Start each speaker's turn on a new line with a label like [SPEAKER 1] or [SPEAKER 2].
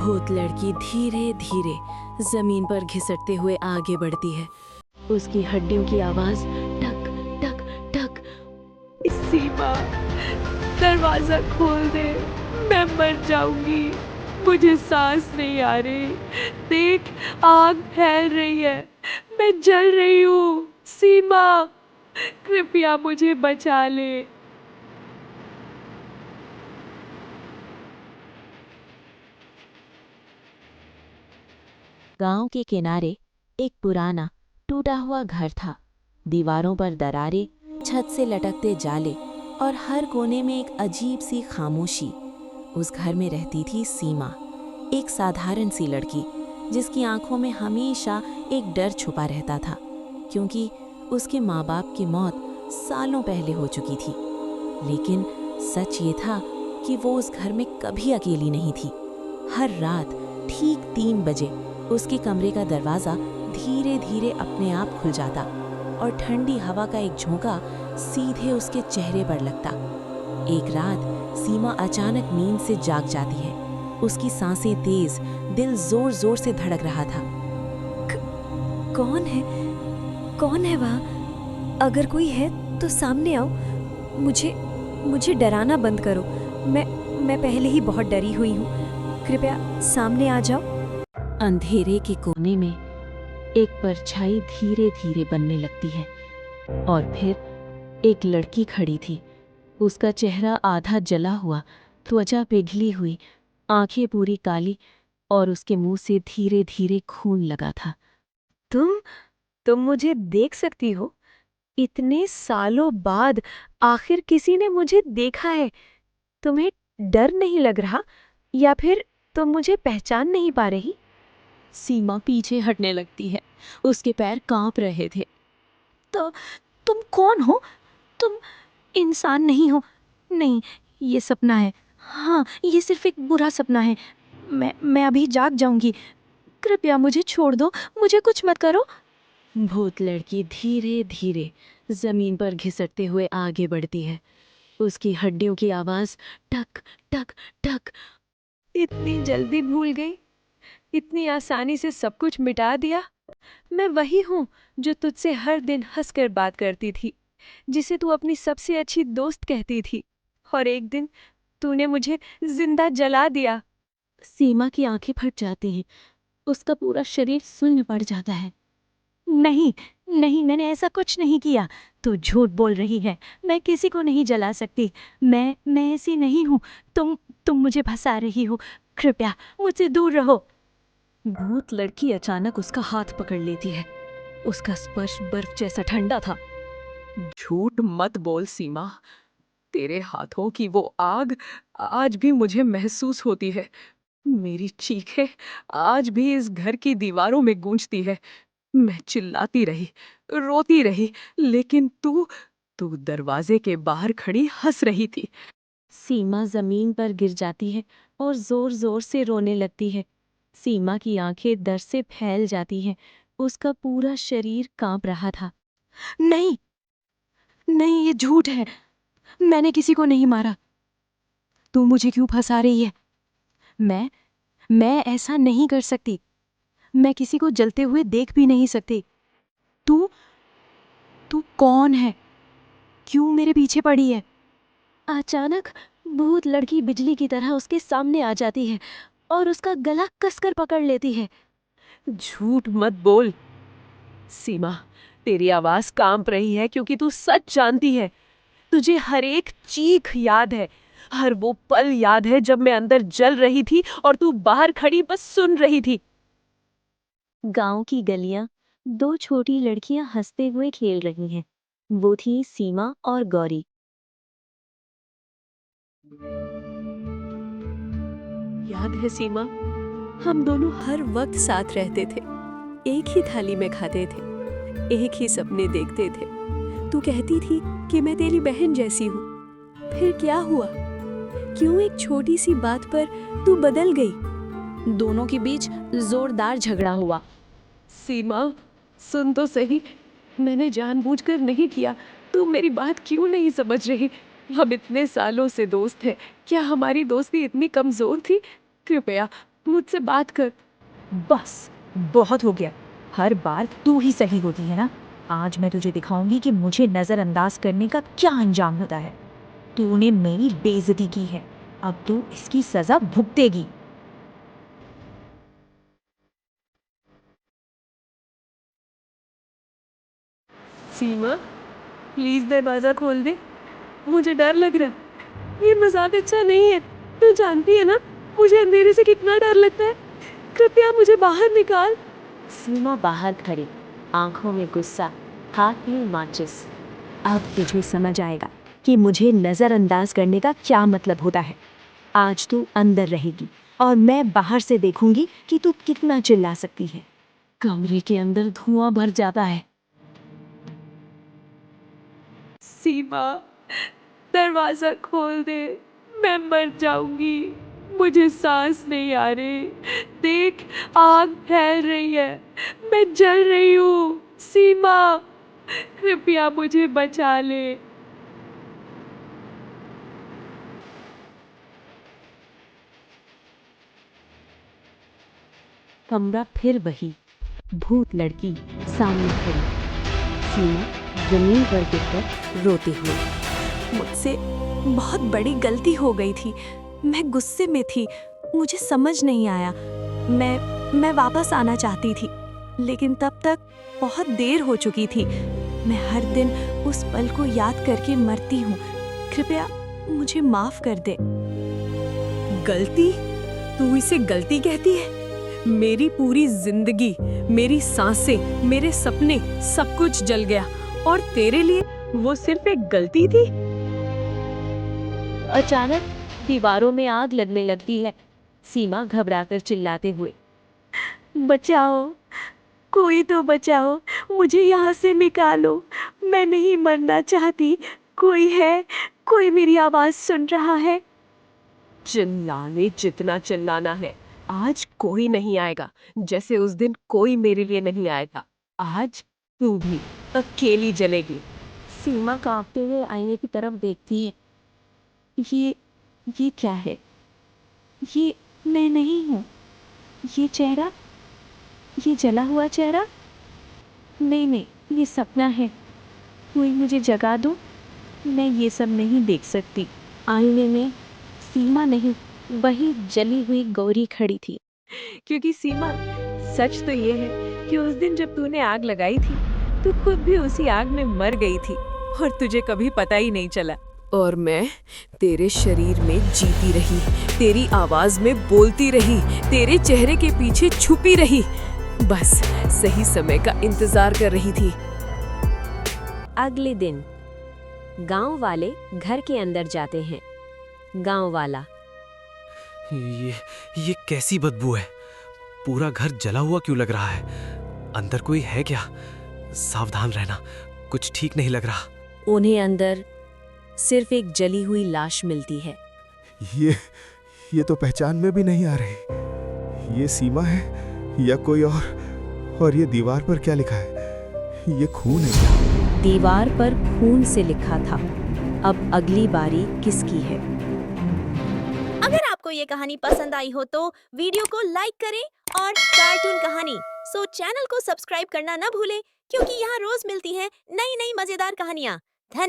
[SPEAKER 1] भूत लड़की धीरे धीरे जमीन पर घिसटते हुए आगे बढ़ती है। उसकी हड्डियों की आवाज टक टक टक।
[SPEAKER 2] सीमा, दरवाजा खोल दे, मैं मर जाऊंगी, मुझे सांस नहीं आ रही। देख, आग फैल रही है, मैं जल रही हूँ। सीमा, कृपया मुझे बचा ले।
[SPEAKER 1] गांव के किनारे एक पुराना टूटा हुआ घर था। दीवारों पर दरारें, छत से लटकते जाले और हर कोने में एक अजीब सी खामोशी। उस घर में रहती थी सीमा, एक साधारण सी लड़की जिसकी आंखों में हमेशा एक डर छुपा रहता था, क्योंकि उसके माँ बाप की मौत सालों पहले हो चुकी थी। लेकिन सच ये था कि वो उस घर में कभी अकेली नहीं थी। हर रात ठीक 3 बजे उसके कमरे का दरवाज़ा धीरे धीरे अपने आप खुल जाता और ठंडी हवा का एक झोंका सीधे उसके चेहरे पर लगता। एक रात सीमा अचानक नींद से जाग जाती है। उसकी सांसें तेज, दिल जोर जोर से धड़क रहा था।
[SPEAKER 3] कौन है? कौन है वहाँ? अगर कोई है तो सामने आओ। मुझे डराना बंद करो। मैं पहले ही बहुत डरी हुई हूँ। कृपया सामने आ जाओ।
[SPEAKER 1] अंधेरे के कोने में एक परछाई धीरे धीरे बनने लगती है और फिर एक लड़की खड़ी थी। उसका चेहरा आधा जला हुआ, त्वचा पिघली हुई, आंखें पूरी काली और उसके मुंह से धीरे धीरे खून लगा था।
[SPEAKER 2] तुम मुझे देख सकती हो? इतने सालों बाद आखिर किसी ने मुझे देखा है। तुम्हें डर नहीं लग रहा, या फिर तुम मुझे पहचान नहीं पा रही?
[SPEAKER 1] सीमा पीछे हटने लगती है। उसके पैर कांप रहे थे।
[SPEAKER 2] तो तुम कौन हो? तुम इंसान नहीं हो। नहीं, ये सपना है। हाँ, ये सिर्फ एक बुरा सपना है। मैं अभी जाग जाऊंगी। कृपया मुझे छोड़ दो, मुझे कुछ मत करो।
[SPEAKER 1] भूत लड़की धीरे धीरे जमीन पर घिसटते हुए आगे बढ़ती है। उसकी हड्डियों की आवाज टक टक टक।
[SPEAKER 2] इतनी जल्दी भूल गई, इतनी आसानी से सब कुछ मिटा दिया। मैं वही हूँ जो तुझसे हर दिन हंसकर बात करती थी, जिसे तू अपनी सबसे अच्छी दोस्त कहती थी, और एक दिन तूने मुझे जिंदा जला दिया।
[SPEAKER 1] सीमा की आंखें फट जाती हैं। उसका पूरा शरीर शून्य पड़ जाता है।
[SPEAKER 2] नहीं, नहीं, मैंने ऐसा कुछ नहीं किया। तू झूठ बोल रही है। मैं किसी को नहीं जला सकती। मैं ऐसी नहीं हूँ। तुम मुझे फंसा रही हो। कृपया मुझसे दूर रहो।
[SPEAKER 1] भूत लड़की अचानक उसका हाथ पकड़ लेती है। उसका स्पर्श बर्फ जैसा ठंडा था।
[SPEAKER 4] झूठ मत बोल सीमा, तेरे हाथों की वो आग आज भी मुझे महसूस होती है। मेरी चीखें आज भी इस घर की दीवारों में गूंजती है। मैं चिल्लाती रही, रोती रही, लेकिन तू दरवाजे के बाहर खड़ी हंस रही थी।
[SPEAKER 1] सीमा जमीन पर गिर जाती है और जोर जोर से रोने लगती है। सीमा की आंखें दर्द से फैल जाती हैं। उसका पूरा शरीर कांप रहा था।
[SPEAKER 2] नहीं, नहीं, ये झूठ है। मैंने किसी को नहीं मारा। तू मुझे क्यों फंसा रही है? मैं ऐसा नहीं कर सकती। मैं किसी को जलते हुए देख भी नहीं सकती। तू तू कौन है? क्यों मेरे पीछे पड़ी है?
[SPEAKER 1] अचानक भूत लड़की बिजली की तरह उसके सामने आ जाती है और उसका गला कसकर पकड़ लेती है।
[SPEAKER 4] झूठ मत बोल सीमा, तेरी आवाज कांप रही है क्योंकि तू सच जानती है। तुझे हर एक चीख याद है, हर वो पल याद है जब मैं अंदर जल रही थी और तू बाहर खड़ी बस सुन रही थी।
[SPEAKER 1] गांव की गलियां, 2 छोटी लड़कियां हंसते हुए खेल रही हैं। वो थी सीमा और गौरी।
[SPEAKER 2] याद है सीमा, हम दोनों हर वक्त साथ रहते थे। एक ही थाली में खाते थे, एक ही सपने देखते थे। तू कहती थी कि मैं तेरी बहन जैसी हूँ। फिर क्या हुआ? क्यों एक छोटी सी बात पर तू बदल गई?
[SPEAKER 1] दोनों के बीच जोरदार झगड़ा हुआ।
[SPEAKER 4] सीमा, सुन तो सही, मैंने जानबूझकर नहीं किया। तू मेरी बात क्यों नहीं समझ रही? हम इतने सालों से दोस्त हैं। क्या हमारी दोस्ती इतनी कमजोर थी? कृपया
[SPEAKER 2] मुझसे बात कर। बस बहुत हो गया, हर बार तू ही सही होती है ना। आज मैं तुझे दिखाऊंगी कि मुझे नजरअंदाज करने का क्या अंजाम होता है। तूने मेरी बेइज्जती की है, अब तू इसकी सजा भुगतेगी। सीमा, प्लीज दरवाजा खोल दे, मुझे डर लग रहा है। ये मजाक अच्छा नहीं है, तू जानती है ना मुझे अंधेरे से कितना डर लगता है। कृपया मुझे बाहर निकाल।
[SPEAKER 1] सीमा बाहर खड़ी, आंखों में गुस्सा, हाथ में माचिस।
[SPEAKER 2] अब तुझे समझ आएगा कि मुझे नजरअंदाज करने का क्या मतलब होता है। आज तू अंदर रहेगी और मैं बाहर से देखूंगी कि तू कितना चिल्ला सकती है। कमरे के अंदर धुआं भर जाता है। सीमा, दरवाजा खोल दे, मैं मर जाऊंगी, मुझे सांस नहीं आ रही। देख, आग फैल रही है, मैं जल रही हूँ। सीमा, कृपया मुझे बचा ले।
[SPEAKER 1] कमरा फिर वही, भूत लड़की सामने खड़ी, सीमा जमीन पर गिरकर रोते हुए।
[SPEAKER 3] मुझसे बहुत बड़ी गलती हो गई थी, मैं गुस्से में थी, मुझे समझ नहीं आया। मैं वापस आना चाहती थी, लेकिन तब तक बहुत देर हो चुकी थी। मैं हर दिन उस पल को याद करके मरती हूँ। कृपया मुझे माफ कर दे। गलती? तू इसे गलती कहती है? मेरी पूरी जिंदगी, मेरी सांसें, मेरे सपने, सब कुछ जल गया, और तेरे लिए वो सिर्फ एक गलती थी?
[SPEAKER 1] अचानक दीवारों में आग लगने लगती है, सीमा घबराकर चिल्लाते हुए।
[SPEAKER 2] बचाओ, कोई तो बचाओ, मुझे यहाँ से निकालो, मैं नहीं मरना चाहती। कोई है? कोई मेरी आवाज सुन रहा है?
[SPEAKER 4] चिल्लाने जितना चिल्लाना है, आज कोई नहीं आएगा, जैसे उस दिन कोई मेरे लिए नहीं आया था। आज तू भी अकेली जलेगी।
[SPEAKER 1] सीमा कांपते हुए आईने की तरफ देखती है। ये क्या है?
[SPEAKER 2] ये मैं नहीं हूँ। ये चेहरा, ये जला हुआ चेहरा, नहीं, ये सपना है। कोई मुझे जगा दो, मैं ये सब नहीं देख सकती।
[SPEAKER 1] आईने में सीमा नहीं, वही जली हुई गौरी खड़ी थी।
[SPEAKER 4] क्योंकि सीमा, सच तो ये है कि उस दिन जब तूने आग लगाई थी, तू खुद भी उसी आग में मर गई थी और तुझे कभी पता ही नहीं चला। और मैं तेरे शरीर में जीती रही, तेरी आवाज में बोलती रही, तेरे चेहरे के पीछे छुपी रही, बस सही समय का इंतजार कर रही थी।
[SPEAKER 3] अगले दिन गांव वाले घर के अंदर जाते हैं। गांव वाला,
[SPEAKER 5] ये कैसी बदबू है? पूरा घर जला हुआ क्यों लग रहा है? अंदर कोई है क्या? सावधान रहना, कुछ ठीक नहीं लग रहा।
[SPEAKER 3] उन्हें अंदर सिर्फ एक जली हुई लाश मिलती है।
[SPEAKER 6] ये तो पहचान में भी नहीं आ रही। ये सीमा है या कोई और ये दीवार पर क्या लिखा है? ये खून है क्या?
[SPEAKER 3] दीवार पर खून से लिखा था, अब अगली बारी किसकी है?
[SPEAKER 7] अगर आपको ये कहानी पसंद आई हो तो वीडियो को लाइक करें और कार्टून कहानी चैनल को सब्सक्राइब करना ना भूलें, क्योंकि यहाँ रोज मिलती हैं नई नई मजेदार कहानियाँ।